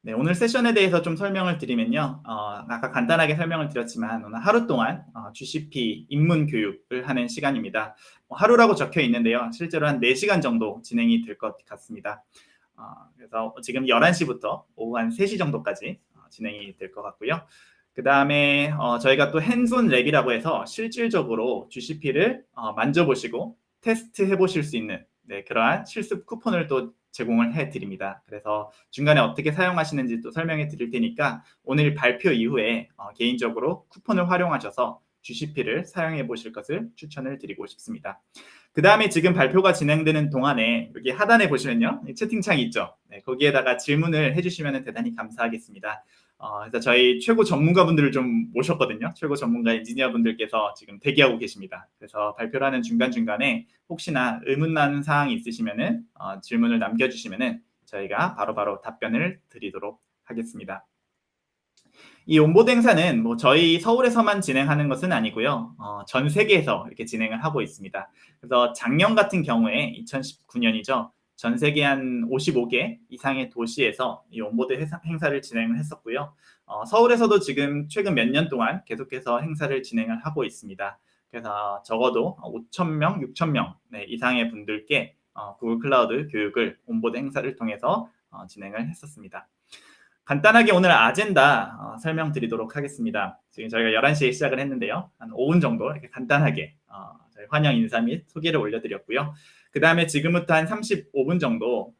네, 오늘 세션에 대해서 좀 설명을 드리면요. 아까 간단하게 설명을 드렸지만 오늘 하루 동안 GCP 입문 교육을 하는 시간입니다. 하루라고 적혀 있는데요. 실제로 한 4시간 정도 진행이 될 것 같습니다. 그래서 지금 11시부터 오후 한 3시 정도까지 진행이 될 것 같고요. 그 다음에 저희가 또 핸즈온 랩이라고 해서 실질적으로 GCP를 만져보시고 테스트해 보실 수 있는 그러한 실습 쿠폰을 또 제공을 해드립니다. 그래서 중간에 어떻게 사용하시는지 또 설명해 드릴 테니까 오늘 발표 이후에 개인적으로 쿠폰을 활용하셔서 GCP를 사용해 보실 것을 추천을 드리고 싶습니다. 그 다음에 지금 발표가 진행되는 동안에 여기 하단에 보시면요. 채팅창이 있죠. 네, 거기에다가 질문을 해주시면 대단히 감사하겠습니다. 그래서 저희 최고 전문가분들을 좀 모셨거든요. 최고 전문가 엔지니어분들께서 지금 대기하고 계십니다. 그래서 발표를 하는 중간중간에 혹시나 의문 나는 사항이 있으시면은 질문을 남겨주시면은 저희가 바로바로 답변을 드리도록 하겠습니다. 이 온보드 행사는 뭐 저희 서울에서만 진행하는 것은 아니고요. 전 세계에서 이렇게 진행을 하고 있습니다. 그래서 작년 같은 경우에 2019년이죠. 전 세계 한 55개 이상의 도시에서 이 온보드 행사를 진행을 했었고요. 서울에서도 지금 최근 몇 년 동안 계속해서 행사를 진행을 하고 있습니다. 그래서 적어도 5,000명, 6,000명 이상의 분들께 구글 클라우드 교육을 온보드 행사를 통해서 진행을 했었습니다. 간단하게 오늘 아젠다 설명드리도록 하겠습니다. 지금 저희가 11시에 시작을 했는데요. 한 5분 정도 이렇게 간단하게 저희 환영 인사 및 소개를 올려드렸고요. 그 다음에 지금부터 한 35분 정도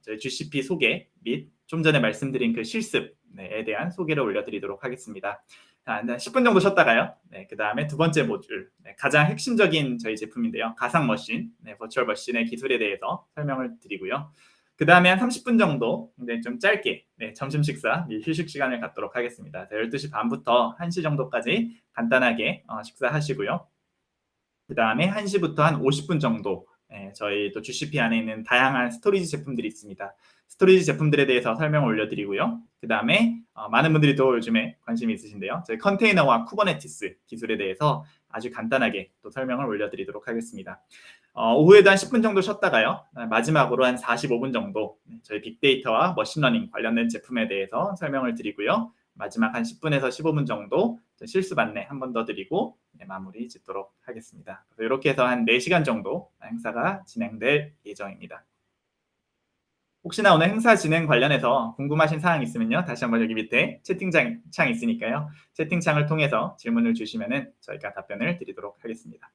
저희 GCP 소개 및 좀 전에 말씀드린 그 실습에 대한 소개를 올려드리도록 하겠습니다. 한 10분 정도 쉬었다가요. 그 다음에 두 번째 모듈, 가장 핵심적인 저희 제품인데요. 가상 머신, 버추얼 머신의 기술에 대해서 설명을 드리고요. 그 다음에 한 30분 정도 좀 짧게 점심 식사 및 휴식 시간을 갖도록 하겠습니다. 12시 반부터 1시 정도까지 간단하게 식사하시고요. 그 다음에 1시부터 한 50분 정도 저희 또 GCP 안에 있는 다양한 스토리지 제품들이 있습니다. 스토리지 제품들에 대해서 설명을 올려드리고요. 그 다음에 많은 분들이 또 요즘에 관심이 있으신데요. 저희 컨테이너와 쿠버네티스 기술에 대해서 아주 간단하게 또 설명을 올려드리도록 하겠습니다. 오후에도 한 10분 정도 쉬었다가요. 마지막으로 한 45분 정도 저희 빅데이터와 머신러닝 관련된 제품에 대해서 설명을 드리고요. 마지막 한 10분에서 15분 정도 실습 안내 한 번 더 드리고 마무리 짓도록 하겠습니다. 이렇게 해서 한 4시간 정도 행사가 진행될 예정입니다. 혹시나 오늘 행사 진행 관련해서 궁금하신 사항 있으면요. 다시 한번 여기 밑에 채팅창 있으니까요. 채팅창을 통해서 질문을 주시면 저희가 답변을 드리도록 하겠습니다.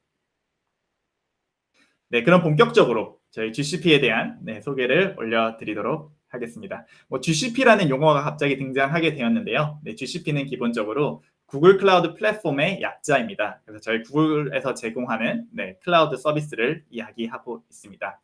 네, 그럼 본격적으로 저희 GCP에 대한 소개를 올려드리도록 하겠습니다. GCP라는 용어가 갑자기 등장하게 되었는데요. GCP는 기본적으로 구글 클라우드 플랫폼의 약자입니다. 그래서 저희 구글에서 제공하는 클라우드 서비스를 이야기하고 있습니다.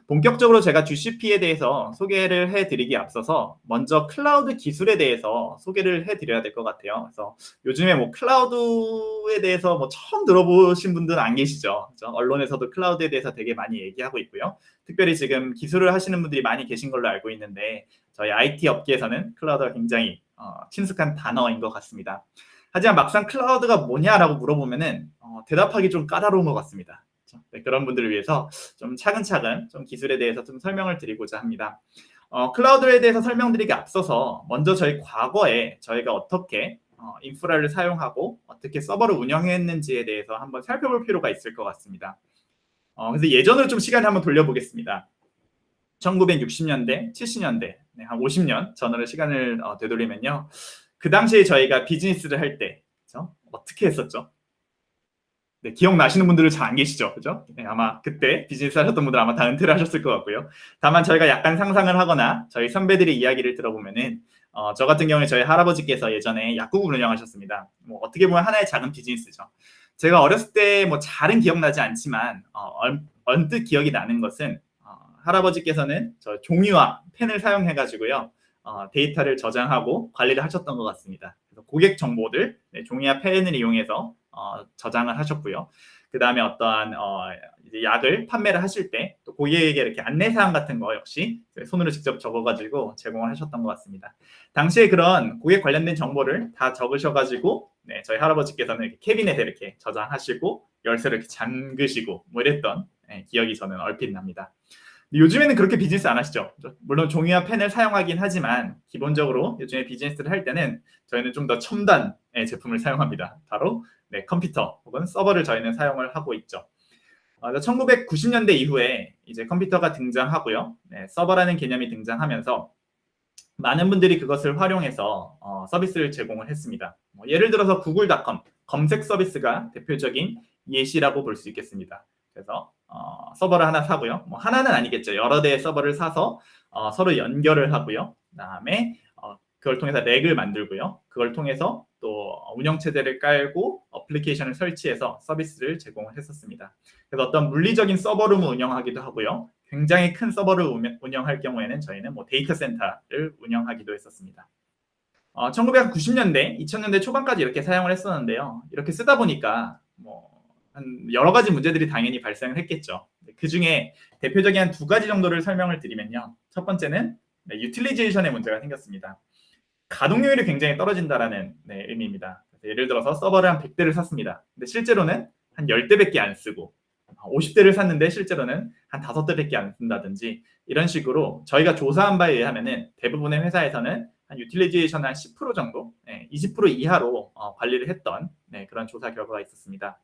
본격적으로 제가 GCP에 대해서 소개를 해드리기 앞서서 먼저 클라우드 기술에 대해서 소개를 해드려야 될 것 같아요. 그래서 요즘에 클라우드에 대해서 처음 들어보신 분들은 안 계시죠? 그렇죠? 언론에서도 클라우드에 대해서 되게 많이 얘기하고 있고요. 특별히 지금 기술을 하시는 분들이 많이 계신 걸로 알고 있는데 저희 IT 업계에서는 클라우드가 굉장히 친숙한 단어인 것 같습니다. 하지만 막상 클라우드가 뭐냐라고 물어보면은 대답하기 좀 까다로운 것 같습니다. 그런 분들을 위해서 좀 차근차근 좀 기술에 대해서 좀 설명을 드리고자 합니다. 클라우드에 대해서 설명드리기 앞서서 먼저 저희 과거에 저희가 어떻게 인프라를 사용하고 어떻게 서버를 운영했는지에 대해서 한번 살펴볼 필요가 있을 것 같습니다. 그래서 예전으로 좀 시간을 한번 돌려보겠습니다. 1960년대, 70년대, 한 50년 전으로 시간을 되돌리면요. 그 당시에 저희가 비즈니스를 할 때 어떻게 했었죠? 기억나시는 분들은 잘 안 계시죠? 그죠? 아마 그때 비즈니스 하셨던 분들 아마 다 은퇴를 하셨을 것 같고요. 다만 저희가 약간 상상을 하거나 저희 선배들의 이야기를 들어보면은 저 같은 경우에 저희 할아버지께서 예전에 약국을 운영하셨습니다. 어떻게 보면 하나의 작은 비즈니스죠. 제가 어렸을 때 잘은 기억나지 않지만 언뜻 기억이 나는 것은 할아버지께서는 저 종이와 펜을 사용해가지고요. 데이터를 저장하고 관리를 하셨던 것 같습니다. 그래서 고객 정보들 종이와 펜을 이용해서 저장을 하셨고요. 그 다음에 어떠한 이제 약을 판매를 하실 때 또 고객에게 이렇게 안내사항 같은 거 역시 손으로 직접 적어가지고 제공을 하셨던 것 같습니다. 당시에 그런 고객 관련된 정보를 다 적으셔가지고 저희 할아버지께서는 이렇게 캐비넷에 이렇게 저장하시고 열쇠를 이렇게 잠그시고 이랬던 기억이 저는 얼핏 납니다. 요즘에는 그렇게 비즈니스 안 하시죠. 물론 종이와 펜을 사용하긴 하지만 기본적으로 요즘에 비즈니스를 할 때는 저희는 좀 더 첨단의 제품을 사용합니다. 바로 컴퓨터 혹은 서버를 저희는 사용을 하고 있죠. 1990년대 이후에 이제 컴퓨터가 등장하고요. 서버라는 개념이 등장하면서 많은 분들이 그것을 활용해서 서비스를 제공을 했습니다. 예를 들어서 구글닷컴 검색 서비스가 대표적인 예시라고 볼 수 있겠습니다. 그래서 서버를 하나 사고요. 하나는 아니겠죠. 여러 대의 서버를 사서 서로 연결을 하고요. 그다음에 그걸 통해서 렉을 만들고요. 그걸 통해서 또 운영체제를 깔고 어플리케이션을 설치해서 서비스를 제공을 했었습니다. 그래서 어떤 물리적인 서버룸을 운영하기도 하고요. 굉장히 큰 서버를 운영할 경우에는 저희는 데이터 센터를 운영하기도 했었습니다. 1990년대, 2000년대 초반까지 이렇게 사용을 했었는데요. 이렇게 쓰다 보니까 여러 가지 문제들이 당연히 발생을 했겠죠. 그 중에 대표적인 한 두 가지 정도를 설명을 드리면요. 첫 번째는 유틸리제이션의 문제가 생겼습니다. 가동률이 굉장히 떨어진다라는 의미입니다. 예를 들어서 서버를 한 100대를 샀습니다. 근데 실제로는 한 10대밖에 안 쓰고 50대를 샀는데 실제로는 한 5대밖에 안 쓴다든지 이런 식으로 저희가 조사한 바에 의하면 대부분의 회사에서는 한 유틸리제이션 한 10% 정도, 20% 이하로 관리를 했던 그런 조사 결과가 있었습니다.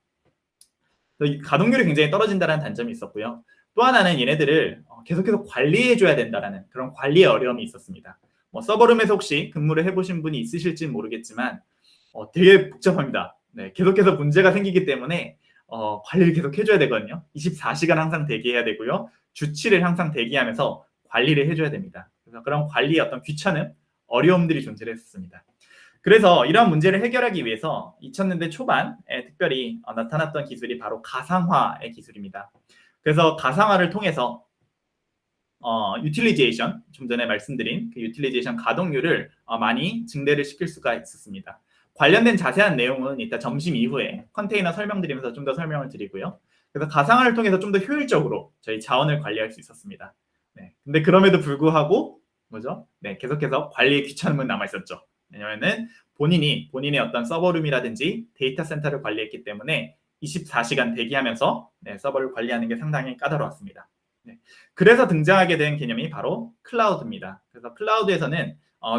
가동률이 굉장히 떨어진다는 단점이 있었고요. 또 하나는 얘네들을 계속해서 관리해줘야 된다는 그런 관리의 어려움이 있었습니다. 서버룸에서 혹시 근무를 해보신 분이 있으실지 모르겠지만 되게 복잡합니다. 계속해서 문제가 생기기 때문에 관리를 계속 해줘야 되거든요. 24시간 항상 대기해야 되고요. 주치를 항상 대기하면서 관리를 해줘야 됩니다. 그래서 그런 관리의 어떤 귀찮음, 어려움들이 존재했습니다. 그래서 이러한 문제를 해결하기 위해서 2000년대 초반에 특별히 나타났던 기술이 바로 가상화의 기술입니다. 그래서 가상화를 통해서 유틸리제이션, 좀 전에 말씀드린 그 유틸리제이션 가동률을 많이 증대를 시킬 수가 있었습니다. 관련된 자세한 내용은 이따 점심 이후에 컨테이너 설명드리면서 좀 더 설명을 드리고요. 그래서 가상화를 통해서 좀 더 효율적으로 저희 자원을 관리할 수 있었습니다. 근데 그럼에도 불구하고 계속해서 관리의 귀찮음은 남아 있었죠. 왜냐면은 본인의 어떤 서버룸이라든지 데이터 센터를 관리했기 때문에 24시간 대기하면서 서버를 관리하는 게 상당히 까다로웠습니다. 그래서 등장하게 된 개념이 바로 클라우드입니다. 그래서 클라우드에서는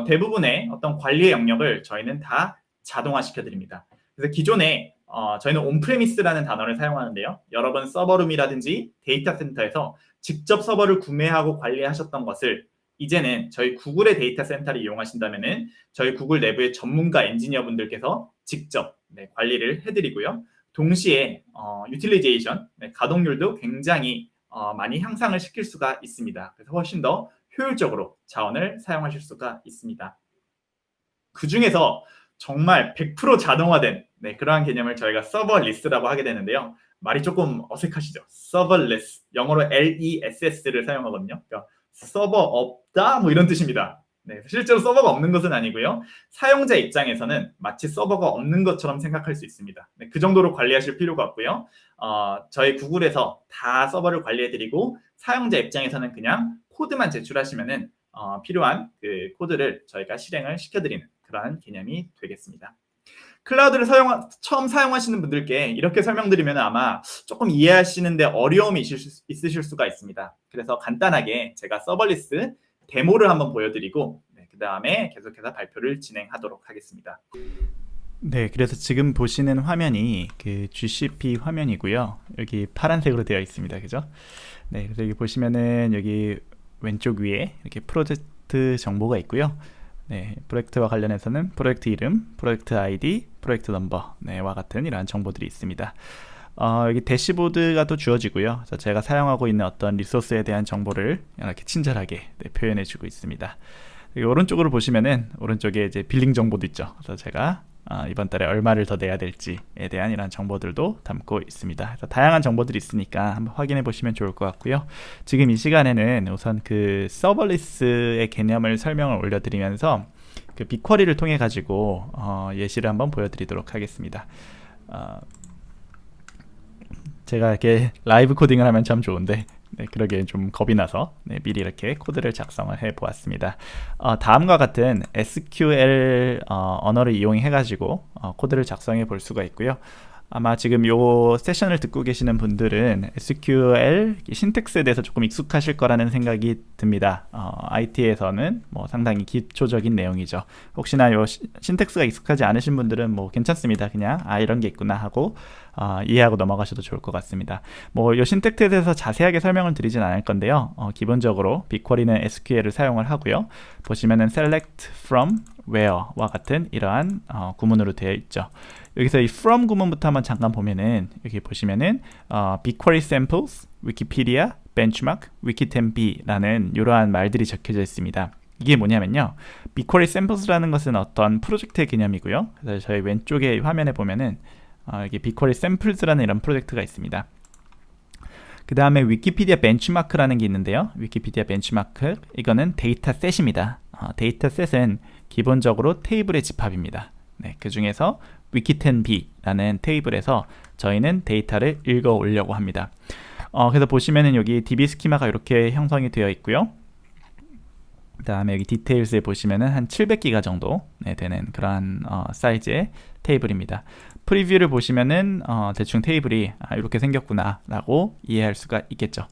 대부분의 어떤 관리의 영역을 저희는 다 자동화시켜 드립니다. 그래서 기존에 저희는 온프레미스라는 단어를 사용하는데요. 여러 번 서버룸이라든지 데이터 센터에서 직접 서버를 구매하고 관리하셨던 것을 이제는 저희 구글의 데이터 센터를 이용하신다면은 저희 구글 내부의 전문가 엔지니어 분들께서 직접 관리를 해드리고요. 동시에 유틸리제이션, 가동률도 굉장히 많이 향상을 시킬 수가 있습니다. 그래서 훨씬 더 효율적으로 자원을 사용하실 수가 있습니다. 그 중에서 정말 100% 자동화된 그러한 개념을 저희가 서버리스라고 하게 되는데요. 말이 조금 어색하시죠? 서버리스, 영어로 LESS를 사용하거든요. 그러니까 서버 없다 이런 뜻입니다. 실제로 서버가 없는 것은 아니고요. 사용자 입장에서는 마치 서버가 없는 것처럼 생각할 수 있습니다. 그 정도로 관리하실 필요가 없고요. 저희 구글에서 다 서버를 관리해드리고 사용자 입장에서는 그냥 코드만 제출하시면은 필요한 그 코드를 저희가 실행을 시켜드리는 그러한 개념이 되겠습니다. 클라우드를 처음 사용하시는 분들께 이렇게 설명드리면 아마 조금 이해하시는데 어려움이 있으실 수가 있습니다. 그래서 간단하게 제가 서버리스 데모를 한번 보여드리고 그 다음에 계속해서 발표를 진행하도록 하겠습니다. 네, 그래서 지금 보시는 화면이 그 GCP 화면이고요. 여기 파란색으로 되어 있습니다. 그죠? 네, 그래서 여기 보시면은 여기 왼쪽 위에 이렇게 프로젝트 정보가 있고요. 네, 프로젝트와 관련해서는 프로젝트 이름, 프로젝트 아이디, 프로젝트 넘버, 와 같은 이러한 정보들이 있습니다. 여기 대시보드가 또 주어지고요. 그래서 제가 사용하고 있는 어떤 리소스에 대한 정보를 이렇게 친절하게 표현해주고 있습니다. 여기 오른쪽으로 보시면은 오른쪽에 이제 빌링 정보도 있죠. 그래서 제가 이번 달에 얼마를 더 내야 될지에 대한 이런 정보들도 담고 있습니다. 그래서 다양한 정보들이 있으니까 한번 확인해 보시면 좋을 것 같고요. 지금 이 시간에는 우선 그 서버리스의 개념을 설명을 올려드리면서 그 빅쿼리를 통해 가지고 예시를 한번 보여드리도록 하겠습니다. 제가 이렇게 라이브 코딩을 하면 참 좋은데 그러기에 좀 겁이 나서 미리 이렇게 코드를 작성을 해 보았습니다. 다음과 같은 SQL 언어를 이용해 가지고 코드를 작성해 볼 수가 있고요. 아마 지금 요 세션을 듣고 계시는 분들은 SQL 신텍스에 대해서 조금 익숙하실 거라는 생각이 듭니다. IT에서는 뭐 상당히 기초적인 내용이죠. 혹시나 요 신텍스가 익숙하지 않으신 분들은 뭐 괜찮습니다. 그냥 이런 게 있구나 하고 이해하고 넘어가셔도 좋을 것 같습니다. 뭐 요 신텍스에 대해서 자세하게 설명을 드리진 않을 건데요. 기본적으로 빅쿼리는 SQL을 사용을 하고요. 보시면은 select from where와 같은 이러한 구문으로 되어 있죠. 여기서 이 from 구문부터 한번 잠깐 보면은 여기 보시면은 BigQuery samples, 위키피디아, benchmark, wikidb라는 이러한 말들이 적혀져 있습니다. 이게 뭐냐면요, BigQuery samples라는 것은 어떤 프로젝트의 개념이고요. 그래서 저희 왼쪽에 화면에 보면은 여기 BigQuery samples라는 이런 프로젝트가 있습니다. 그 다음에 위키피디아 벤치마크라는 게 있는데요. 위키피디아 벤치마크, 이거는 데이터셋입니다. 데이터셋은 기본적으로 테이블의 집합입니다. 네, 그 중에서 wikidb라는 테이블에서 저희는 데이터를 읽어 오려고 합니다. 그래서 보시면은 여기 DB 스키마가 이렇게 형성이 되어 있고요. 그 다음에 여기 디테일스에 보시면은 한 700기가 정도 되는 그러한 사이즈의 테이블입니다. 프리뷰를 보시면은 대충 테이블이 이렇게 생겼구나 라고 이해할 수가 있겠죠.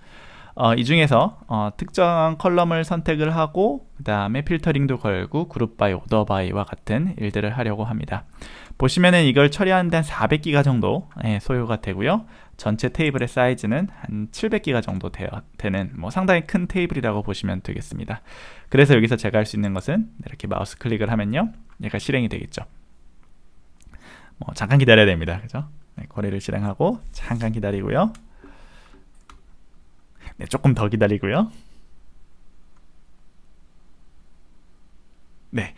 이 중에서 특정한 컬럼을 선택을 하고 그 다음에 필터링도 걸고 그룹 바이, 오더 바이와 같은 일들을 하려고 합니다. 보시면은 이걸 처리하는데 한 400기가 정도 소요가 되고요. 전체 테이블의 사이즈는 한 700기가 정도 되는 뭐 상당히 큰 테이블이라고 보시면 되겠습니다. 그래서 여기서 제가 할 수 있는 것은 이렇게 마우스 클릭을 하면요, 얘가 실행이 되겠죠. 잠깐 기다려야 됩니다. 그죠? 네, 쿼리를 실행하고 잠깐 기다리고요. 네, 조금 더 기다리고요. 네,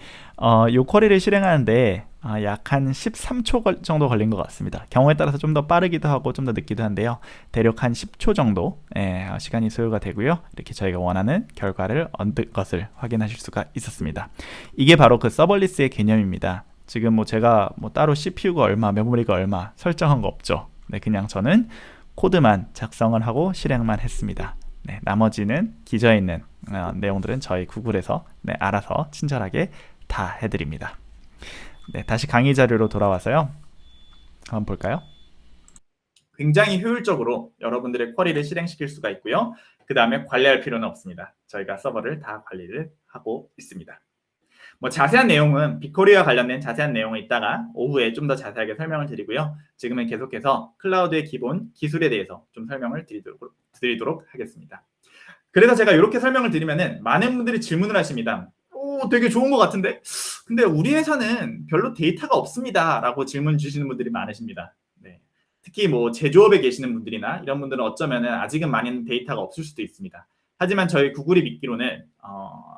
요 쿼리를 실행하는데 약 한 13초 정도 걸린 것 같습니다. 경우에 따라서 좀 더 빠르기도 하고 좀 더 늦기도 한데요. 대략 한 10초 정도 시간이 소요가 되고요. 이렇게 저희가 원하는 결과를 얻은 것을 확인하실 수가 있었습니다. 이게 바로 그 서벌리스의 개념입니다. 지금 뭐 제가 뭐 따로 CPU가 얼마, 메모리가 얼마 설정한 거 없죠. 네, 그냥 저는 코드만 작성을 하고 실행만 했습니다. 네, 나머지는 기저에 있는 내용들은 저희 구글에서 알아서 친절하게 다 해드립니다. 네, 다시 강의 자료로 돌아와서요. 한번 볼까요? 굉장히 효율적으로 여러분들의 쿼리를 실행시킬 수가 있고요. 그 다음에 관리할 필요는 없습니다. 저희가 서버를 다 관리를 하고 있습니다. 뭐 자세한 내용은 빅쿼리와 관련된 자세한 내용은 이따가 오후에 좀 더 자세하게 설명을 드리고요. 지금은 계속해서 클라우드의 기본 기술에 대해서 좀 설명을 드리도록 하겠습니다. 그래서 제가 이렇게 설명을 드리면은 많은 분들이 질문을 하십니다. 오, 되게 좋은 것 같은데? 근데 우리 회사는 별로 데이터가 없습니다. 라고 질문 주시는 분들이 많으십니다. 네. 특히 뭐 제조업에 계시는 분들이나 이런 분들은 어쩌면은 아직은 많은 데이터가 없을 수도 있습니다. 하지만 저희 구글이 믿기로는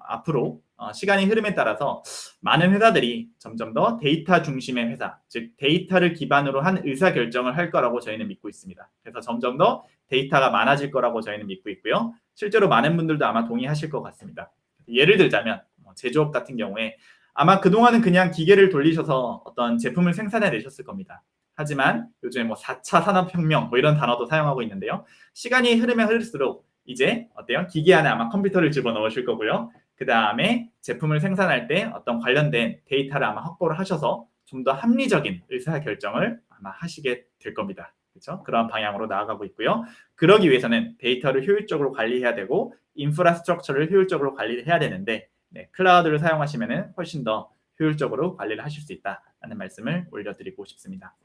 앞으로 시간이 흐름에 따라서 많은 회사들이 점점 더 데이터 중심의 회사, 즉 데이터를 기반으로 한 의사결정을 할 거라고 저희는 믿고 있습니다. 그래서 점점 더 데이터가 많아질 거라고 저희는 믿고 있고요. 실제로 많은 분들도 아마 동의하실 것 같습니다. 예를 들자면 제조업 같은 경우에 아마 그동안은 그냥 기계를 돌리셔서 어떤 제품을 생산해 내셨을 겁니다. 하지만 요즘에 뭐 4차 산업혁명 뭐 이런 단어도 사용하고 있는데요. 시간이 흐르면 흐를수록 이제 어때요? 기계 안에 아마 컴퓨터를 집어넣으실 거고요. 그 다음에 제품을 생산할 때 어떤 관련된 데이터를 아마 확보를 하셔서 좀 더 합리적인 의사결정을 아마 하시게 될 겁니다. 그렇죠? 그런 방향으로 나아가고 있고요. 그러기 위해서는 데이터를 효율적으로 관리해야 되고 인프라스트럭처를 효율적으로 관리를 해야 되는데 클라우드를 사용하시면 훨씬 더 효율적으로 관리를 하실 수 있다는 말씀을 올려드리고 싶습니다.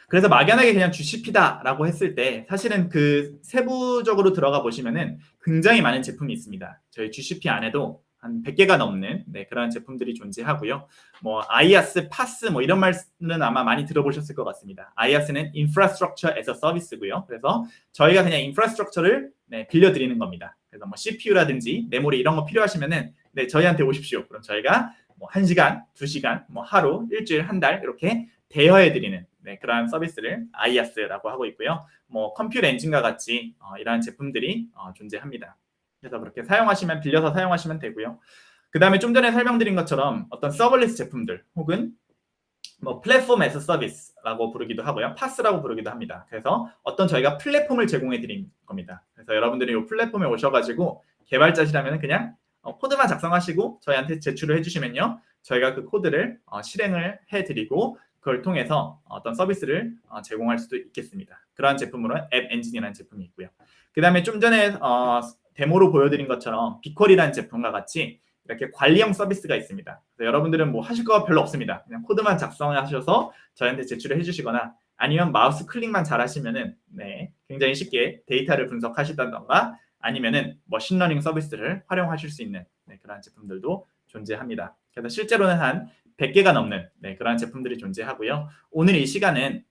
그래서 막연하게 그냥 GCP다라고 했을 때 사실은 그 세부적으로 들어가 보시면은 굉장히 많은 제품이 있습니다. 저희 GCP 안에도 한 100개가 넘는 그런 제품들이 존재하고요. 뭐 IaaS, PaaS 뭐 이런 말은 아마 많이 들어보셨을 것 같습니다. IaaS는 Infrastructure as a Service고요. 그래서 저희가 그냥 인프라스트럭처를 빌려드리는 겁니다. 그래서 뭐 CPU라든지 메모리 이런 거 필요하시면은 저희한테 오십시오. 그럼 저희가 뭐 1시간, 2시간, 뭐 하루, 일주일, 한 달 이렇게 대여해드리는 그러한 서비스를 IaaS라고 하고 있고요. 뭐 컴퓨터 엔진과 같이 이러한 제품들이 존재합니다. 그래서 그렇게 사용하시면 빌려서 사용하시면 되고요. 그 다음에 좀 전에 설명드린 것처럼 어떤 서버리스 제품들 혹은 뭐 플랫폼 에서 서비스라고 부르기도 하고요. 파스라고 부르기도 합니다. 그래서 어떤 저희가 플랫폼을 제공해 드린 겁니다. 그래서 여러분들이 이 플랫폼에 오셔가지고 개발자시라면 그냥 코드만 작성하시고 저희한테 제출을 해주시면요. 저희가 그 코드를 실행을 해드리고 그걸 통해서 어떤 서비스를 제공할 수도 있겠습니다. 그러한 제품으로는 앱 엔진이라는 제품이 있고요. 그 다음에 좀 전에 데모로 보여드린 것처럼 비퀄이라는 제품과 같이 이렇게 관리형 서비스가 있습니다. 그래서 여러분들은 뭐 하실 거 별로 없습니다. 그냥 코드만 작성하셔서 저희한테 제출을 해주시거나 아니면 마우스 클릭만 잘 하시면은 굉장히 쉽게 데이터를 분석하시다던가 아니면은 머신러닝 서비스를 활용하실 수 있는 그런 제품들도 존재합니다. 그래서 실제로는 한 100개가 넘는 그런 제품들이 존재하고요. 오늘 이 시간은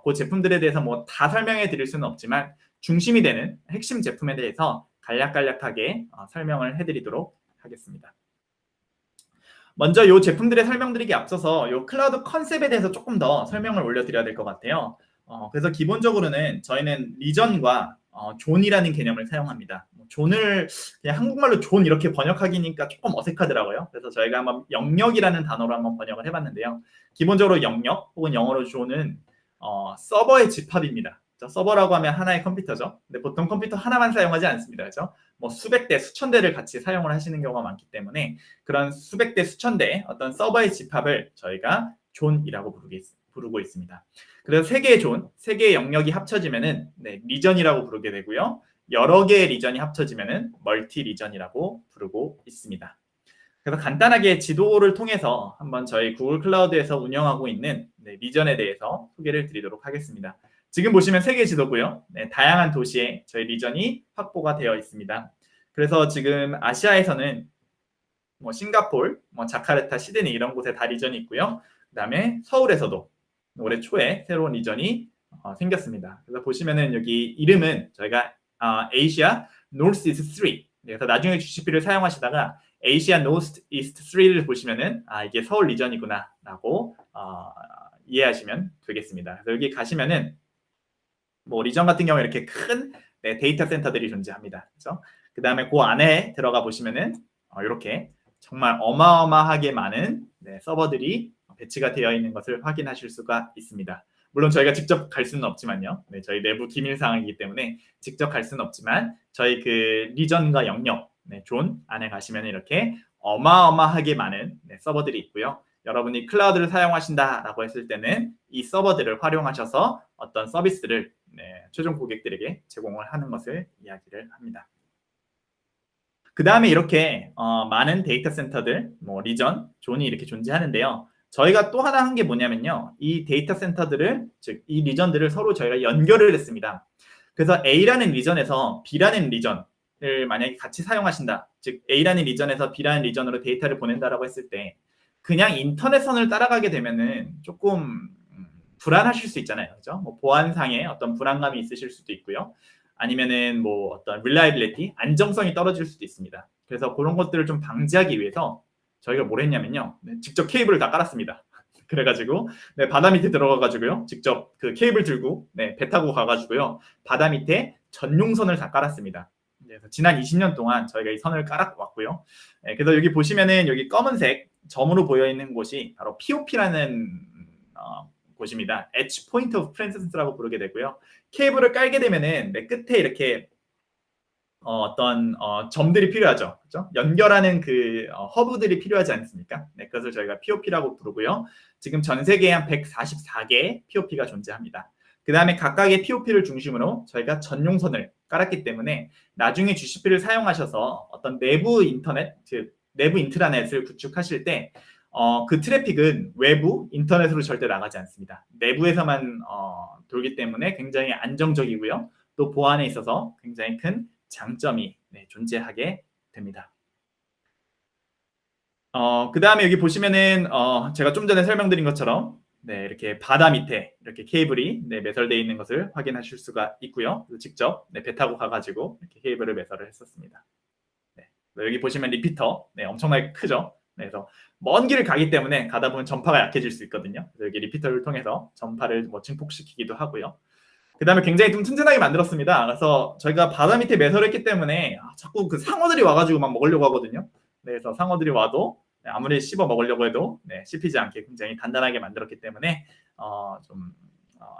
그 제품들에 대해서 뭐 다 설명해 드릴 수는 없지만 중심이 되는 핵심 제품에 대해서 간략간략하게 설명을 해드리도록 하겠습니다. 먼저 이 제품들의 설명드리기 앞서서 이 클라우드 컨셉에 대해서 조금 더 설명을 올려드려야 될 것 같아요. 그래서 기본적으로는 저희는 리전과 존이라는 개념을 사용합니다. 존을 그냥 한국말로 존 이렇게 번역하기니까 조금 어색하더라고요. 그래서 저희가 한번 영역이라는 단어로 한번 번역을 해봤는데요. 기본적으로 영역 혹은 영어로 존은 서버의 집합입니다. 서버라고 하면 하나의 컴퓨터죠. 근데 보통 컴퓨터 하나만 사용하지 않습니다. 그렇죠? 뭐 수백 대, 수천 대를 같이 사용을 하시는 경우가 많기 때문에 그런 수백 대, 수천 대 어떤 서버의 집합을 저희가 존이라고 부르고 있습니다. 그래서 세 개의 존, 세 개의 영역이 합쳐지면은 리전이라고 부르게 되고요. 여러 개의 리전이 합쳐지면은 멀티 리전이라고 부르고 있습니다. 그래서 간단하게 지도를 통해서 한번 저희 구글 클라우드에서 운영하고 있는 리전에 대해서 소개를 드리도록 하겠습니다. 지금 보시면 세계 지도고요. 다양한 도시에 저희 리전이 확보가 되어 있습니다. 그래서 지금 아시아에서는 뭐 싱가폴, 뭐 자카르타, 시드니 이런 곳에 다 리전이 있고요. 그다음에 서울에서도 올해 초에 새로운 리전이 생겼습니다. 그래서 보시면은 여기 이름은 저희가 아시아 노스 이스트 3. 그래서 나중에 GCP를 사용하시다가 아시아 노스 이스트 3를 보시면은 이게 서울 리전이구나라고 이해하시면 되겠습니다. 그래서 여기 가시면은 뭐 리전 같은 경우에 이렇게 큰 데이터 센터들이 존재합니다. 그렇죠? 그 다음에 그 안에 들어가 보시면은 이렇게 정말 어마어마하게 많은 서버들이 배치가 되어 있는 것을 확인하실 수가 있습니다. 물론 저희가 직접 갈 수는 없지만요. 저희 내부 기밀 사항이기 때문에 직접 갈 수는 없지만 저희 그 리전과 영역, 존 안에 가시면 이렇게 어마어마하게 많은 서버들이 있고요. 여러분이 클라우드를 사용하신다라고 했을 때는 이 서버들을 활용하셔서 어떤 서비스를 최종 고객들에게 제공을 하는 것을 이야기를 합니다. 그 다음에 이렇게 많은 데이터 센터들, 뭐 리전, 존이 이렇게 존재하는데요. 저희가 또 하나 한 게 뭐냐면요. 이 데이터 센터들을, 즉 이 리전들을 서로 저희가 연결을 했습니다. 그래서 A라는 리전에서 B라는 리전을 만약에 같이 사용하신다. 즉 A라는 리전에서 B라는 리전으로 데이터를 보낸다라고 했을 때 그냥 인터넷선을 따라가게 되면은 조금 불안하실 수 있잖아요. 그죠? 뭐 보안상의 어떤 불안감이 있으실 수도 있고요. 아니면은 뭐 어떤 reliability, 안정성이 떨어질 수도 있습니다. 그래서 그런 것들을 좀 방지하기 위해서 저희가 뭘 했냐면요. 직접 케이블을 다 깔았습니다. 그래가지고 바다 밑에 들어가가지고요. 직접 그 케이블 들고 배 타고 가가지고요. 바다 밑에 전용선을 다 깔았습니다. 그래서 지난 20년 동안 저희가 이 선을 깔아왔고요. 그래서 여기 보시면은 여기 검은색 점으로 보여 있는 곳이 바로 POP라는 곳입니다. Edge Point of Presence라고 부르게 되고요. 케이블을 깔게 되면은 끝에 이렇게 어떤 점들이 필요하죠. 그렇죠? 연결하는 그 허브들이 필요하지 않습니까? 그것을 저희가 POP라고 부르고요. 지금 전 세계에 한 144개의 POP가 존재합니다. 그 다음에 각각의 POP를 중심으로 저희가 전용선을 깔았기 때문에 나중에 GCP를 사용하셔서 어떤 내부 인터넷, 즉 내부 인트라넷을 구축하실 때 그 트래픽은 외부 인터넷으로 절대 나가지 않습니다. 내부에서만 돌기 때문에 굉장히 안정적이고요. 또 보안에 있어서 굉장히 큰 장점이 존재하게 됩니다. 그 다음에 여기 보시면은 제가 좀 전에 설명드린 것처럼 이렇게 바다 밑에 이렇게 케이블이 매설되어 있는 것을 확인하실 수가 있고요. 직접 배 타고 가가지고 이렇게 케이블을 매설을 했었습니다. 여기 보시면 리피터 엄청나게 크죠. 그래서 먼 길을 가기 때문에 가다 보면 전파가 약해질 수 있거든요. 그래서 여기 리피터를 통해서 전파를 뭐 증폭시키기도 하고요. 그 다음에 굉장히 좀 튼튼하게 만들었습니다. 그래서 저희가 바다 밑에 매설했기 때문에 자꾸 그 상어들이 와가지고 막 먹으려고 하거든요. 그래서 상어들이 와도 아무리 씹어 먹으려고 해도 씹히지 않게 굉장히 단단하게 만들었기 때문에 좀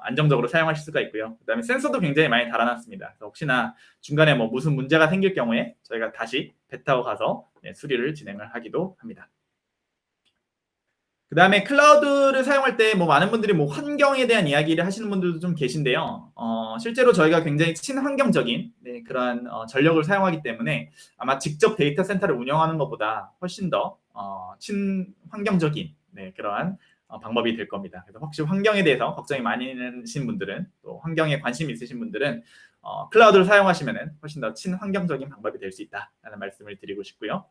안정적으로 사용하실 수가 있고요. 그 다음에 센서도 굉장히 많이 달아놨습니다. 그래서 혹시나 중간에 뭐 무슨 문제가 생길 경우에 저희가 다시 배 타고 가서 수리를 진행을 하기도 합니다. 그 다음에 클라우드를 사용할 때 뭐 많은 분들이 뭐 환경에 대한 이야기를 하시는 분들도 좀 계신데요. 실제로 저희가 굉장히 친환경적인 그런 전력을 사용하기 때문에 아마 직접 데이터 센터를 운영하는 것보다 훨씬 더 친환경적인 그러한 방법이 될 겁니다. 그래서 혹시 환경에 대해서 걱정이 많이 되신 분들은 또 환경에 관심이 있으신 분들은 클라우드를 사용하시면 훨씬 더 친환경적인 방법이 될 수 있다라는 말씀을 드리고 싶고요.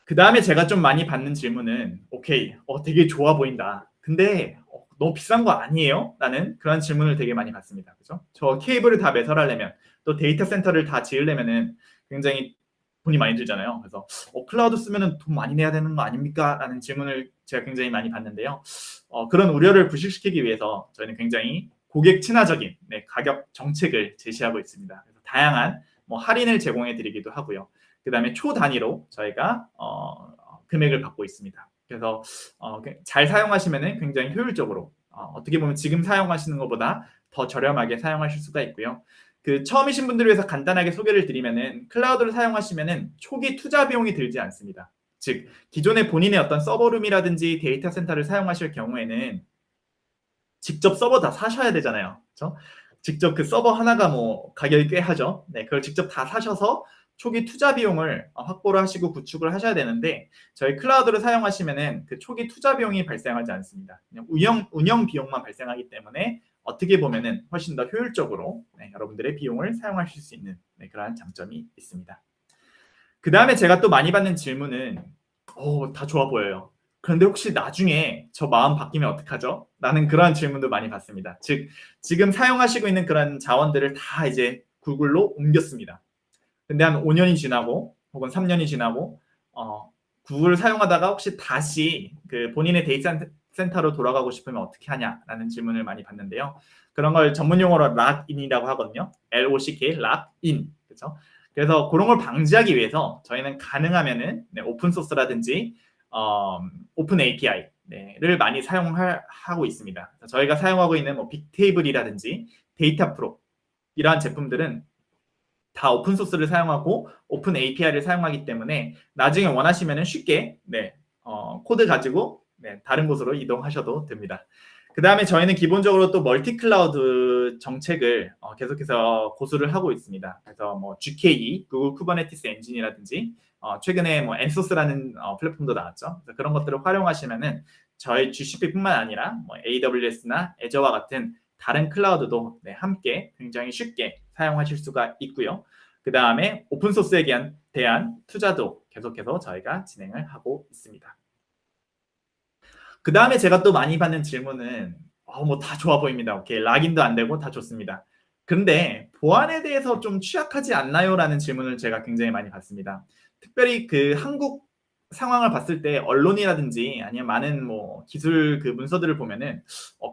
그 다음에 제가 좀 많이 받는 질문은 오케이, 되게 좋아 보인다. 근데 너무 비싼 거 아니에요? 라는 그런 질문을 되게 많이 받습니다. 그죠? 저 케이블을 다 매설하려면 또 데이터 센터를 다 지으려면은 굉장히 돈이 많이 들잖아요. 그래서 클라우드 쓰면은 돈 많이 내야 되는 거 아닙니까? 라는 질문을 제가 굉장히 많이 받는데요. 그런 우려를 부식시키기 위해서 저희는 굉장히 고객 친화적인 가격 정책을 제시하고 있습니다. 그래서 다양한 뭐 할인을 제공해 드리기도 하고요. 그 다음에 초 단위로 저희가 금액을 받고 있습니다. 그래서 잘 사용하시면 굉장히 효율적으로 어떻게 보면 지금 사용하시는 것보다 더 저렴하게 사용하실 수가 있고요. 그 처음이신 분들을 위해서 간단하게 소개를 드리면은 클라우드를 사용하시면은 초기 투자 비용이 들지 않습니다. 즉 기존의 본인의 어떤 서버룸이라든지 데이터 센터를 사용하실 경우에는 직접 서버 다 사셔야 되잖아요. 그렇죠? 직접 그 서버 하나가 뭐 가격이 꽤 하죠. 그걸 직접 다 사셔서 초기 투자 비용을 확보를 하시고 구축을 하셔야 되는데 저희 클라우드를 사용하시면은 그 초기 투자 비용이 발생하지 않습니다. 그냥 운영 비용만 발생하기 때문에 어떻게 보면은 훨씬 더 효율적으로 여러분들의 비용을 사용하실 수 있는 그러한 장점이 있습니다. 그 다음에 제가 또 많이 받는 질문은 다 좋아 보여요. 그런데 혹시 나중에 저 마음 바뀌면 어떡하죠? 라는 그러한 질문도 많이 받습니다. 즉 지금 사용하시고 있는 그런 자원들을 다 이제 구글로 옮겼습니다. 근데 한 5년이 지나고 혹은 3년이 지나고 구글을 사용하다가 혹시 다시 그 본인의 데이터 센터로 돌아가고 싶으면 어떻게 하냐라는 질문을 많이 받는데요. 그런 걸 전문 용어로 락인이라고 하거든요. LOCK, 락인. 그렇죠? 그래서 그런 걸 방지하기 위해서 저희는 가능하면은 오픈 소스라든지 오픈 API를 많이 사용하고 있습니다. 저희가 사용하고 있는 뭐 빅테이블이라든지 데이터 프로 이러한 제품들은 다 오픈 소스를 사용하고 오픈 API를 사용하기 때문에 나중에 원하시면 쉽게 코드 가지고 다른 곳으로 이동하셔도 됩니다. 그 다음에 저희는 기본적으로 또 멀티 클라우드 정책을 계속해서 고수를 하고 있습니다. 그래서 뭐 GKE, 구글 쿠버네티스 엔진이라든지 최근에 뭐 엔소스라는 플랫폼도 나왔죠. 그래서 그런 것들을 활용하시면은 저희 GCP뿐만 아니라 뭐 AWS나 애저와 같은 다른 클라우드도 함께 굉장히 쉽게 사용하실 수가 있고요. 그 다음에 오픈소스에 대한 투자도 계속해서 저희가 진행을 하고 있습니다. 그 다음에 제가 또 많이 받는 질문은 뭐 다 좋아 보입니다. 오케이, 락인도 안 되고 다 좋습니다. 그런데 보안에 대해서 좀 취약하지 않나요? 라는 질문을 제가 굉장히 많이 받습니다. 특별히 그 한국 상황을 봤을 때 언론이라든지 아니면 많은 뭐 기술 그 문서들을 보면은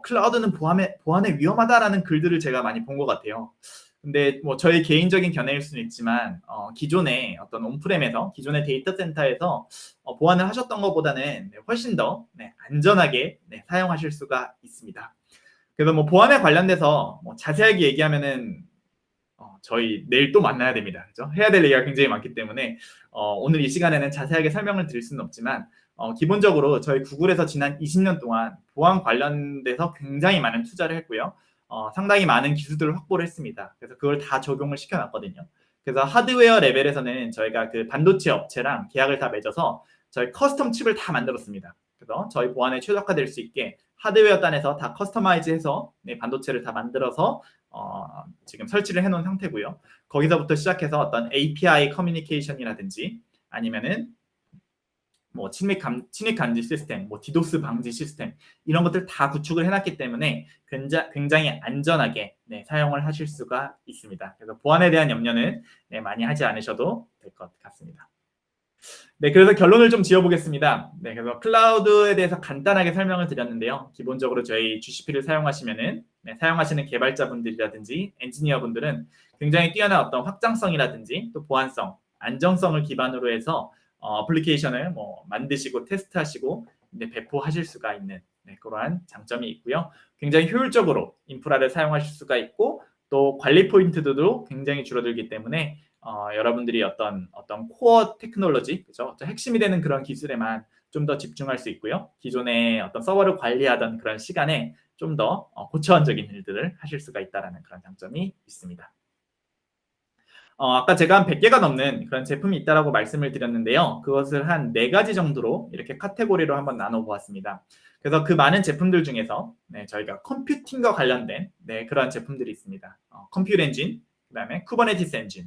클라우드는 보안에 위험하다라는 글들을 제가 많이 본 것 같아요. 근데 뭐 저의 개인적인 견해일 수는 있지만 기존의 어떤 온프렘에서 기존의 데이터 센터에서 보안을 하셨던 것보다는 훨씬 더 안전하게 사용하실 수가 있습니다. 그래서 뭐 보안에 관련돼서 뭐 자세하게 얘기하면은 저희 내일 또 만나야 됩니다. 그렇죠? 해야 될 얘기가 굉장히 많기 때문에 오늘 이 시간에는 자세하게 설명을 드릴 수는 없지만 기본적으로 저희 구글에서 지난 20년 동안 보안 관련돼서 굉장히 많은 투자를 했고요. 상당히 많은 기술들을 확보를 했습니다. 그래서 그걸 다 적용을 시켜놨거든요. 그래서 하드웨어 레벨에서는 저희가 그 반도체 업체랑 계약을 다 맺어서 저희 커스텀 칩을 다 만들었습니다. 그래서 저희 보안에 최적화될 수 있게 하드웨어 단에서 다 커스터마이즈해서 반도체를 다 만들어서 지금 설치를 해놓은 상태고요. 거기서부터 시작해서 어떤 API 커뮤니케이션이라든지 아니면은 뭐 침입 감지 시스템, 뭐 디도스 방지 시스템 이런 것들 다 구축을 해놨기 때문에 굉장히 안전하게 사용을 하실 수가 있습니다. 그래서 보안에 대한 염려는 많이 하지 않으셔도 될 것 같습니다. 그래서 결론을 좀 지어보겠습니다. 그래서 클라우드에 대해서 간단하게 설명을 드렸는데요. 기본적으로 저희 GCP를 사용하시면은 사용하시는 개발자분들이라든지 엔지니어분들은 굉장히 뛰어난 어떤 확장성이라든지 또 보안성, 안정성을 기반으로 해서 어플리케이션을 뭐 만드시고 테스트하시고 배포하실 수가 있는 그러한 장점이 있고요. 굉장히 효율적으로 인프라를 사용하실 수가 있고 또 관리 포인트도 굉장히 줄어들기 때문에 여러분들이 어떤 코어 테크놀로지, 그죠? 핵심이 되는 그런 기술에만 좀 더 집중할 수 있고요. 기존의 어떤 서버를 관리하던 그런 시간에 좀 더 고차원적인 일들을 하실 수가 있다는 그런 장점이 있습니다. 아까 제가 한 100개가 넘는 그런 제품이 있다라고 말씀을 드렸는데요. 그것을 한 4가지 정도로 이렇게 카테고리로 한번 나눠 보았습니다. 그래서 그 많은 제품들 중에서 저희가 컴퓨팅과 관련된 그러한 제품들이 있습니다. 컴퓨터 엔진, 그다음에 쿠버네티스 엔진,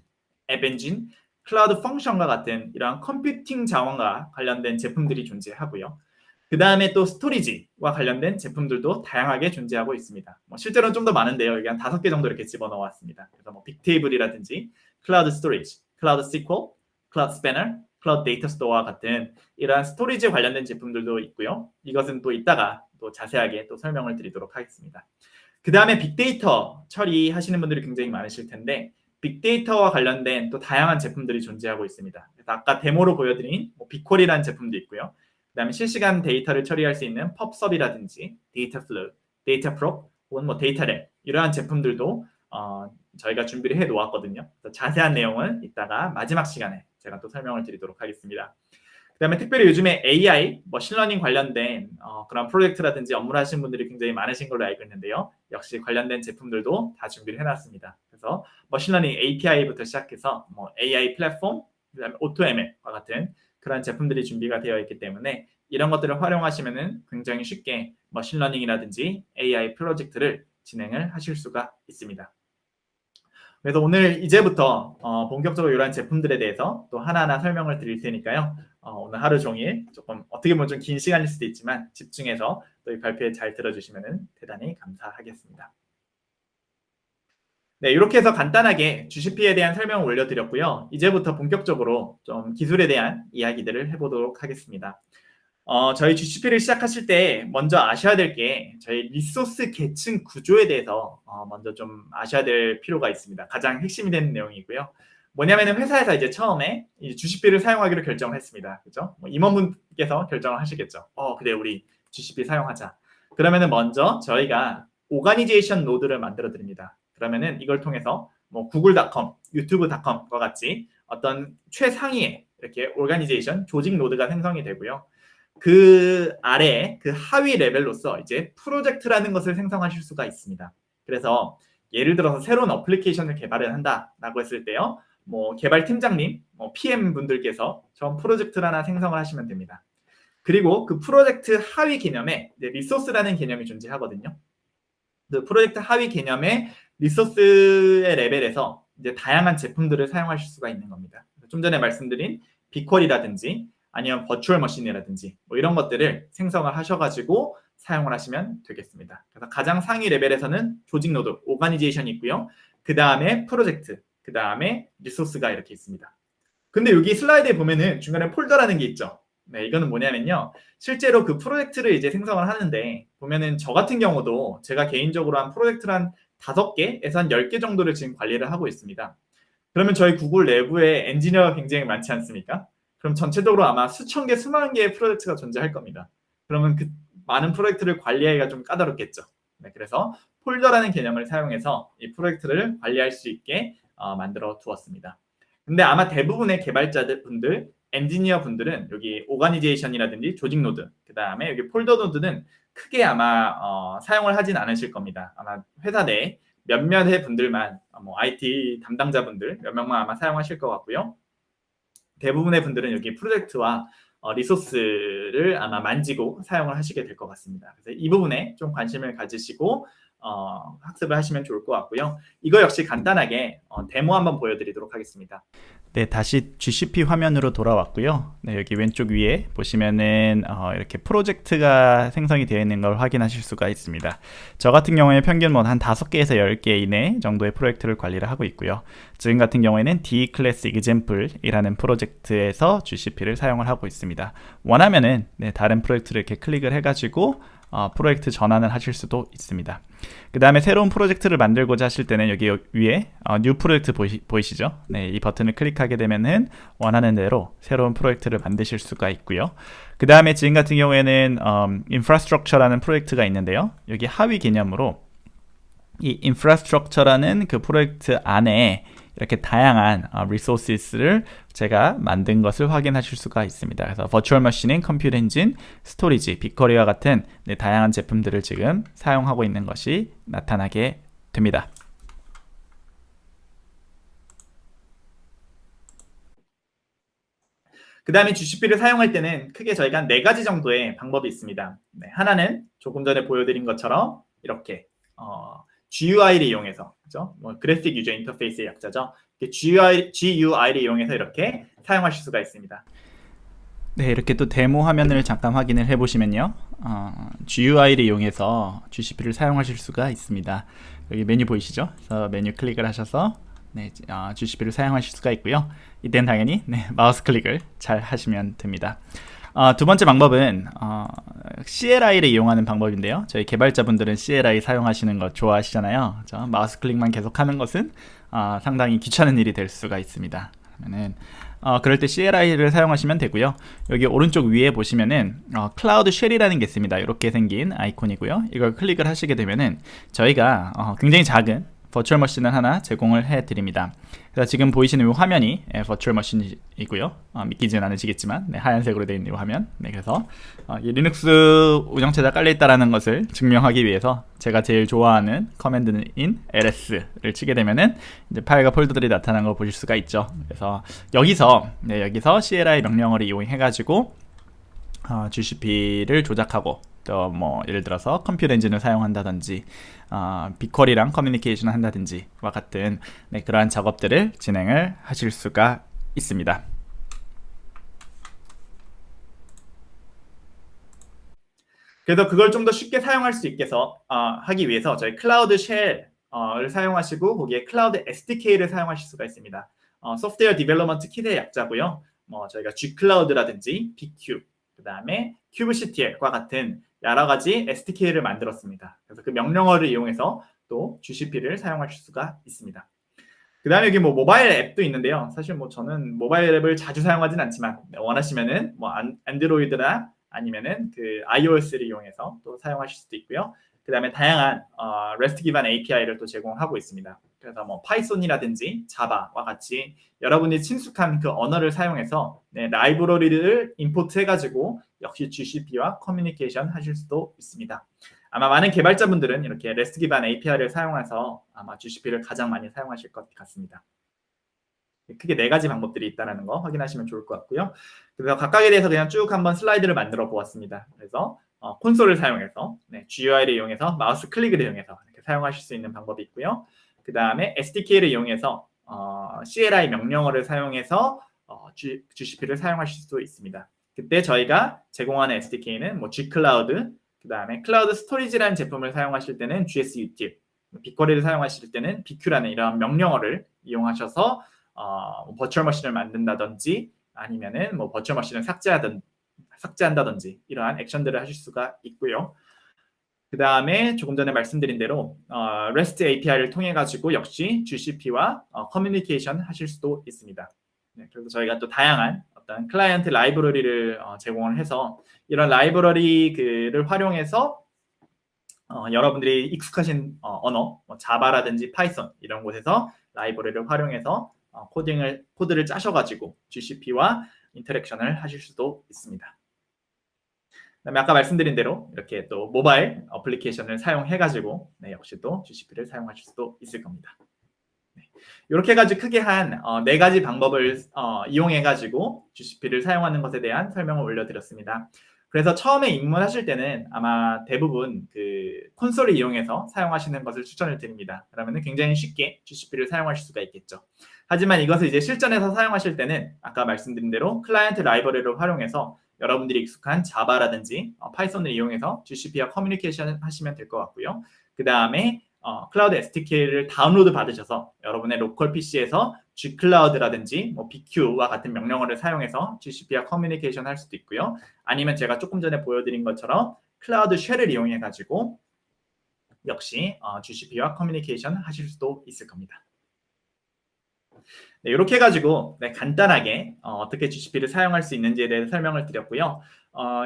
앱 엔진, 클라우드 펑션과 같은 이러한 컴퓨팅 자원과 관련된 제품들이 존재하고요. 그 다음에 또 스토리지와 관련된 제품들도 다양하게 존재하고 있습니다. 실제로는 좀 더 많은데요. 여기 한 5개 정도 이렇게 집어넣었습니다. 그래서 빅테이블이라든지 클라우드 스토리지, 클라우드 시퀄, 클라우드 스패너, 클라우드 데이터 스토어와 같은 이러한 스토리지 관련된 제품들도 있고요. 이것은 또 이따가 또 자세하게 또 설명을 드리도록 하겠습니다. 그 다음에 빅데이터 처리하시는 분들이 굉장히 많으실 텐데 빅데이터와 관련된 또 다양한 제품들이 존재하고 있습니다. 그래서 아까 데모로 보여드린 빅쿼리라는 제품도 있고요. 그 다음에 실시간 데이터를 처리할 수 있는 펍섭이라든지 데이터 플루, 데이터 프롭, 혹은 데이터 랩 이러한 제품들도 저희가 준비를 해 놓았거든요. 자세한 내용은 이따가 마지막 시간에 제가 또 설명을 드리도록 하겠습니다. 그 다음에 특별히 요즘에 AI, 머신러닝 관련된 그런 프로젝트라든지 업무를 하시는 분들이 굉장히 많으신 걸로 알고 있는데요. 역시 관련된 제품들도 다 준비를 해놨습니다. 그래서 머신러닝 API부터 시작해서 AI 플랫폼, 그 다음에 AutoML과 같은 그런 제품들이 준비가 되어 있기 때문에 이런 것들을 활용하시면 굉장히 쉽게 머신러닝이라든지 AI 프로젝트를 진행을 하실 수가 있습니다. 그래서 오늘 이제부터 본격적으로 이러한 제품들에 대해서 또 하나하나 설명을 드릴 테니까요. 오늘 하루 종일 조금 어떻게 보면 좀 긴 시간일 수도 있지만 집중해서 또 이 발표에 잘 들어주시면 대단히 감사하겠습니다. 네, 이렇게 해서 간단하게 GCP에 대한 설명을 올려드렸고요. 이제부터 본격적으로 좀 기술에 대한 이야기들을 해보도록 하겠습니다. 저희 GCP를 시작하실 때 먼저 아셔야 될 게 저희 리소스 계층 구조에 대해서 먼저 좀 아셔야 될 필요가 있습니다. 가장 핵심이 되는 내용이고요. 뭐냐면은 회사에서 이제 처음에 이 GCP를 사용하기로 결정을 했습니다. 그죠? 임원분께서 결정을 하시겠죠. 그래, 우리 GCP 사용하자. 그러면은 먼저 저희가 오가니제이션 노드를 만들어 드립니다. 그러면은 이걸 통해서 구글.com, 유튜브.com과 같이 어떤 최상위의 이렇게 오가니제이션 조직 노드가 생성이 되고요. 그 아래 그 하위 레벨로서 이제 프로젝트라는 것을 생성하실 수가 있습니다. 그래서 예를 들어서 새로운 어플리케이션을 개발을 한다라고 했을 때요. 개발 팀장님, PM 분들께서 전 프로젝트를 하나 생성을 하시면 됩니다. 그리고 그 프로젝트 하위 개념에 리소스라는 개념이 존재하거든요. 그 프로젝트 하위 개념의 리소스의 레벨에서 이제 다양한 제품들을 사용하실 수가 있는 겁니다. 좀 전에 말씀드린 빅쿼리라든지 아니면 버추얼 머신이라든지 이런 것들을 생성을 하셔가지고 사용을 하시면 되겠습니다. 그래서 가장 상위 레벨에서는 조직 노드, 오가니제이션이 있고요. 그 다음에 프로젝트, 그 다음에 리소스가 이렇게 있습니다. 근데 여기 슬라이드에 보면은 중간에 폴더라는 게 있죠. 네, 이거는 뭐냐면요. 실제로 그 프로젝트를 이제 생성을 하는데 보면은 저 같은 경우도 제가 개인적으로 한 프로젝트를 한 5개에서 한 10개 정도를 지금 관리를 하고 있습니다. 그러면 저희 구글 내부에 엔지니어가 굉장히 많지 않습니까? 그럼 전체적으로 아마 수천 개, 수만 개의 프로젝트가 존재할 겁니다. 그러면 그 많은 프로젝트를 관리하기가 좀 까다롭겠죠. 네, 그래서 폴더라는 개념을 사용해서 이 프로젝트를 관리할 수 있게 만들어 두었습니다. 근데 아마 대부분의 개발자들 분들, 엔지니어 분들은 여기 오가니제이션이라든지 조직 노드, 그 다음에 여기 폴더 노드는 크게 아마 사용을 하진 않으실 겁니다. 아마 회사 내 몇몇의 분들만, IT 담당자분들 몇 명만 아마 사용하실 것 같고요. 대부분의 분들은 여기 프로젝트와 리소스를 아마 만지고 사용을 하시게 될 것 같습니다. 그래서 이 부분에 좀 관심을 가지시고 학습을 하시면 좋을 것 같고요. 이거 역시 간단하게 데모 한번 보여드리도록 하겠습니다. 네, 다시 GCP 화면으로 돌아왔고요. 네, 여기 왼쪽 위에 보시면은 이렇게 프로젝트가 생성이 되어 있는 걸 확인하실 수가 있습니다. 저 같은 경우에 평균 한 5개에서 10개 이내 정도의 프로젝트를 관리를 하고 있고요. 지금 같은 경우에는 D-Class Example이라는 프로젝트에서 GCP를 사용을 하고 있습니다. 원하면은 다른 프로젝트를 이렇게 클릭을 해가지고 프로젝트 전환을 하실 수도 있습니다. 그 다음에 새로운 프로젝트를 만들고자 하실 때는 여기 위에 New 프로젝트 보이시죠? 네, 이 버튼을 클릭하게 되면은 원하는 대로 새로운 프로젝트를 만드실 수가 있고요. 그 다음에 지금 같은 경우에는 Infrastructure라는 프로젝트가 있는데요. 여기 하위 개념으로 이 Infrastructure라는 그 프로젝트 안에 이렇게 다양한 리소스를 제가 만든 것을 확인하실 수가 있습니다. 그래서 버추얼 머신인, 컴퓨터 엔진, 스토리지, 빅쿼리와 같은 다양한 제품들을 지금 사용하고 있는 것이 나타나게 됩니다. 그 다음에 GCP를 사용할 때는 크게 저희가 한 4가지 정도의 방법이 있습니다. 네, 하나는 조금 전에 보여드린 것처럼 이렇게 GUI를 이용해서, 그죠? 그래픽 유저 인터페이스의 약자죠. GUI를 이용해서 이렇게 사용하실 수가 있습니다. 네, 이렇게 또 데모 화면을 잠깐 확인을 해보시면요. GUI를 이용해서 GCP를 사용하실 수가 있습니다. 여기 메뉴 보이시죠? 그래서 메뉴 클릭을 하셔서 GCP를 사용하실 수가 있고요. 이때는 당연히 마우스 클릭을 잘 하시면 됩니다. 두 번째 방법은 CLI를 이용하는 방법인데요. 저희 개발자분들은 CLI 사용하시는 거 좋아하시잖아요. 그렇죠? 마우스 클릭만 계속하는 것은 상당히 귀찮은 일이 될 수가 있습니다. 그러면은 그럴 때 CLI를 사용하시면 되고요. 여기 오른쪽 위에 보시면은 클라우드 쉘이라는 게 있습니다. 이렇게 생긴 아이콘이고요. 이걸 클릭을 하시게 되면은 저희가 굉장히 작은 버추얼 머신을 하나 제공을 해드립니다. 그래서 지금 보이시는 이 화면이 버추얼 머신이고요. 믿기지는 않으시겠지만 하얀색으로 되어 있는 이 화면. 그래서 이 리눅스 운영체제가 깔려있다는 것을 증명하기 위해서 제가 제일 좋아하는 커맨드인 ls를 치게 되면은 이제 파일과 폴더들이 나타나는 걸 보실 수가 있죠. 그래서 여기서 CLI 명령어를 이용해가지고 GCP를 조작하고 또 뭐 예를 들어서 컴퓨터 엔진을 사용한다든지 빅쿼리랑 커뮤니케이션을 한다든지와 같은 그러한 작업들을 진행을 하실 수가 있습니다. 그래서 그걸 좀 더 쉽게 사용할 수 있게 하기 위해서 저희 클라우드 쉘을 사용하시고 거기에 클라우드 SDK를 사용하실 수가 있습니다. 소프트웨어 디벨롭먼트 킷의 약자고요. 저희가 G클라우드라든지 BQ, 그 다음에 kubectl과 같은 여러 가지 SDK를 만들었습니다. 그래서 그 명령어를 이용해서 또 GCP를 사용하실 수가 있습니다. 그 다음에 여기 모바일 앱도 있는데요. 사실 저는 모바일 앱을 자주 사용하진 않지만 원하시면은 안드로이드나 아니면은 그 iOS를 이용해서 또 사용하실 수도 있고요. 그 다음에 다양한 REST 기반 API를 또 제공하고 있습니다. 그래서 파이썬이라든지 자바와 같이 여러분이 친숙한 그 언어를 사용해서 라이브러리를 임포트해가지고 역시 GCP와 커뮤니케이션 하실 수도 있습니다. 아마 많은 개발자분들은 이렇게 REST 기반 API를 사용해서 아마 GCP를 가장 많이 사용하실 것 같습니다. 크게 4가지 방법들이 있다는 거 확인하시면 좋을 것 같고요. 그래서 각각에 대해서 그냥 쭉 한번 슬라이드를 만들어 보았습니다. 그래서 콘솔을 사용해서 GUI를 이용해서 마우스 클릭을 이용해서 이렇게 사용하실 수 있는 방법이 있고요. 그 다음에 SDK를 이용해서 CLI 명령어를 사용해서 GCP를 사용하실 수도 있습니다. 그때 저희가 제공하는 SDK는 G클라우드, 그 다음에 클라우드 스토리지라는 제품을 사용하실 때는 GSUtil, 빅쿼리를 사용하실 때는 BQ라는 이러한 명령어를 이용하셔서 버추얼 머신을 만든다든지 아니면은 버추얼 머신을 삭제한다든지 이러한 액션들을 하실 수가 있고요. 그 다음에 조금 전에 말씀드린 대로 REST API를 통해 가지고 역시 GCP와 커뮤니케이션 하실 수도 있습니다. 그래서 저희가 또 다양한 어떤 클라이언트 라이브러리를 제공을 해서 이런 라이브러리를 활용해서 여러분들이 익숙하신 언어, 자바라든지 파이썬 이런 곳에서 라이브러리를 활용해서 코드를 짜셔가지고 GCP와 인터랙션을 하실 수도 있습니다. 그다음에 아까 말씀드린 대로 이렇게 또 모바일 어플리케이션을 사용해가지고 역시 또 GCP를 사용하실 수도 있을 겁니다. 이렇게 해가지고 크게 한 4가지 방법을 이용해가지고 GCP를 사용하는 것에 대한 설명을 올려드렸습니다. 그래서 처음에 입문하실 때는 아마 대부분 그 콘솔을 이용해서 사용하시는 것을 추천을 드립니다. 그러면 굉장히 쉽게 GCP를 사용하실 수가 있겠죠. 하지만 이것을 이제 실전에서 사용하실 때는 아까 말씀드린 대로 클라이언트 라이브러리를 활용해서 여러분들이 익숙한 자바라든지 파이썬을 이용해서 GCP와 커뮤니케이션 하시면 될 것 같고요. 그 다음에 클라우드 SDK를 다운로드 받으셔서 여러분의 로컬 PC에서 G클라우드라든지 BQ와 같은 명령어를 사용해서 GCP와 커뮤니케이션 할 수도 있고요. 아니면 제가 조금 전에 보여드린 것처럼 클라우드 쉘을 이용해 가지고 역시 GCP와 커뮤니케이션 하실 수도 있을 겁니다. 이렇게 해가지고 간단하게 어떻게 GCP를 사용할 수 있는지에 대해 설명을 드렸고요.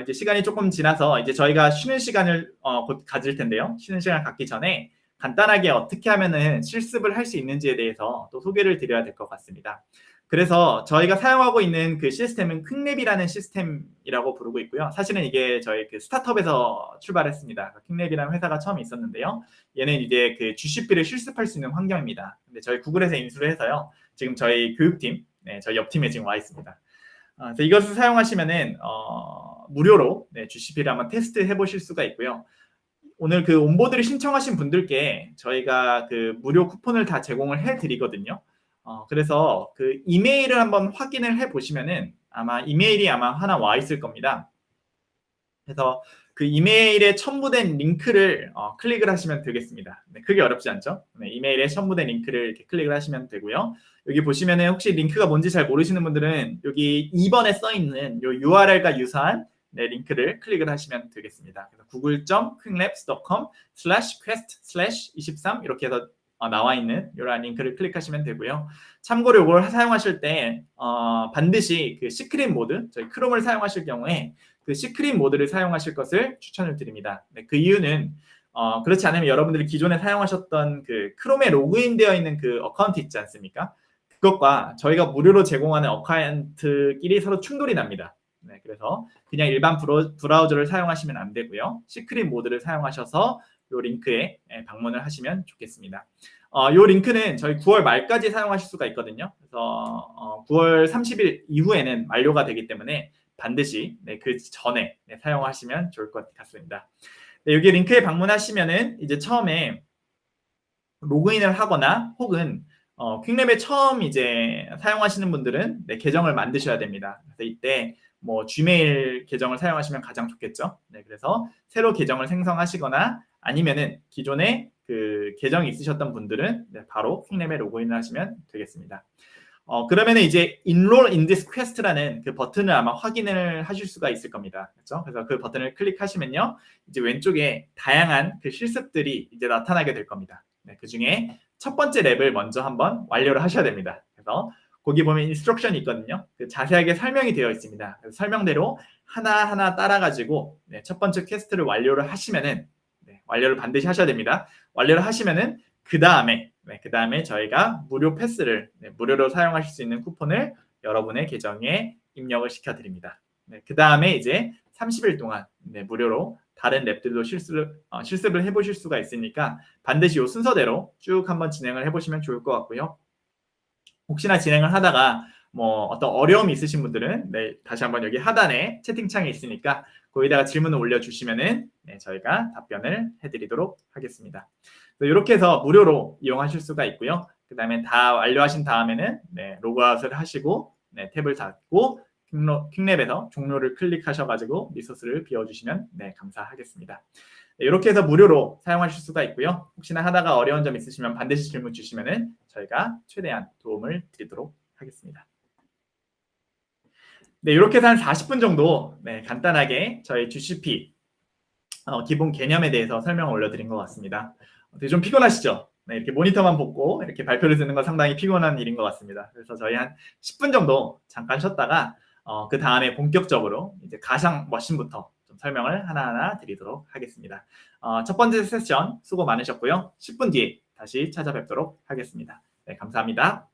이제 시간이 조금 지나서 이제 저희가 쉬는 시간을 곧 가질 텐데요. 쉬는 시간 갖기 전에 간단하게 어떻게 하면은 실습을 할 수 있는지에 대해서 또 소개를 드려야 될 것 같습니다. 그래서 저희가 사용하고 있는 그 시스템은 퀵랩이라는 시스템이라고 부르고 있고요. 사실은 이게 저희 그 스타트업에서 출발했습니다. 퀵랩이라는 회사가 처음 있었는데요. 얘는 이제 그 GCP를 실습할 수 있는 환경입니다. 근데 저희 구글에서 인수를 해서요. 지금 저희 교육팀, 저희 옆팀에 지금 와 있습니다. 그래서 이것을 사용하시면은 무료로 GCP를 한번 테스트 해보실 수가 있고요. 오늘 그 온보드를 신청하신 분들께 저희가 그 무료 쿠폰을 다 제공을 해드리거든요. 그래서 그 이메일을 한번 확인을 해보시면은 아마 이메일이 아마 하나 와 있을 겁니다. 그래서 그 이메일에 첨부된 링크를 클릭을 하시면 되겠습니다. 네, 크게 어렵지 않죠? 네, 이메일에 첨부된 링크를 이렇게 클릭을 하시면 되고요. 여기 보시면은 혹시 링크가 뭔지 잘 모르시는 분들은 여기 2번에 써 있는 요 URL과 유사한 링크를 클릭을 하시면 되겠습니다. 그래서 google.quickLabs.com/quest/23 이렇게 해서 나와 있는 이러한 링크를 클릭하시면 되고요. 참고로 이걸 사용하실 때 반드시 그 시크릿 모드, 저희 크롬을 사용하실 경우에 그 시크릿 모드를 사용하실 것을 추천을 드립니다. 네, 그 이유는 그렇지 않으면 여러분들이 기존에 사용하셨던 그 크롬에 로그인되어 있는 그 어카운트 있지 않습니까? 그것과 저희가 무료로 제공하는 어카운트끼리 서로 충돌이 납니다. 네, 그래서 그냥 일반 브라우저를 사용하시면 안 되고요. 시크릿 모드를 사용하셔서 이 링크에 방문을 하시면 좋겠습니다. 이 링크는 저희 9월 말까지 사용하실 수가 있거든요. 그래서 9월 30일 이후에는 만료가 되기 때문에 반드시 그 전에 사용하시면 좋을 것 같습니다. 여기 링크에 방문하시면은 이제 처음에 로그인을 하거나 혹은 퀵랩에 처음 이제 사용하시는 분들은 계정을 만드셔야 됩니다. 그래서 이때 뭐 지메일 계정을 사용하시면 가장 좋겠죠. 네, 그래서 새로 계정을 생성하시거나 아니면은 기존에 그 계정이 있으셨던 분들은 바로 퀵랩에 로그인을 하시면 되겠습니다. 그러면은 이제 Enroll in this quest라는 그 버튼을 아마 확인을 하실 수가 있을 겁니다. 그렇죠? 그래서 그 버튼을 클릭하시면요, 이제 왼쪽에 다양한 그 실습들이 이제 나타나게 될 겁니다. 네, 그 중에 첫 번째 랩을 먼저 한번 완료를 하셔야 됩니다. 그래서 거기 보면 인스트럭션이 있거든요. 그 자세하게 설명이 되어 있습니다. 그래서 설명대로 하나하나 따라가지고 첫 번째 퀘스트를 완료를 하시면은 완료를 반드시 하셔야 됩니다. 완료를 하시면은 그 다음에 저희가 무료 패스를 무료로 사용하실 수 있는 쿠폰을 여러분의 계정에 입력을 시켜드립니다. 그 다음에 이제 30일 동안 무료로 다른 랩들도 실습을 해보실 수가 있으니까 반드시 이 순서대로 쭉 한번 진행을 해보시면 좋을 것 같고요. 혹시나 진행을 하다가 뭐 어떤 어려움이 있으신 분들은 다시 한번 여기 하단에 채팅창이 있으니까 거기다가 질문을 올려주시면은 저희가 답변을 해드리도록 하겠습니다. 이렇게 해서 무료로 이용하실 수가 있고요. 그 다음에 다 완료하신 다음에는 로그아웃을 하시고 탭을 닫고 퀵랩에서 종료를 클릭하셔가지고 리소스를 비워주시면 감사하겠습니다. 이렇게 해서 무료로 사용하실 수가 있고요. 혹시나 하다가 어려운 점 있으시면 반드시 질문 주시면은 저희가 최대한 도움을 드리도록 하겠습니다. 이렇게 해서 한 40분 정도 간단하게 저희 GCP 기본 개념에 대해서 설명을 올려드린 것 같습니다. 되게 좀 피곤하시죠? 이렇게 모니터만 보고 이렇게 발표를 듣는 건 상당히 피곤한 일인 것 같습니다. 그래서 저희 한 10분 정도 잠깐 쉬었다가 그 다음에 본격적으로 이제 가상 머신부터 좀 설명을 하나하나 드리도록 하겠습니다. 첫 번째 세션 수고 많으셨고요. 10분 뒤에 다시 찾아뵙도록 하겠습니다. 감사합니다.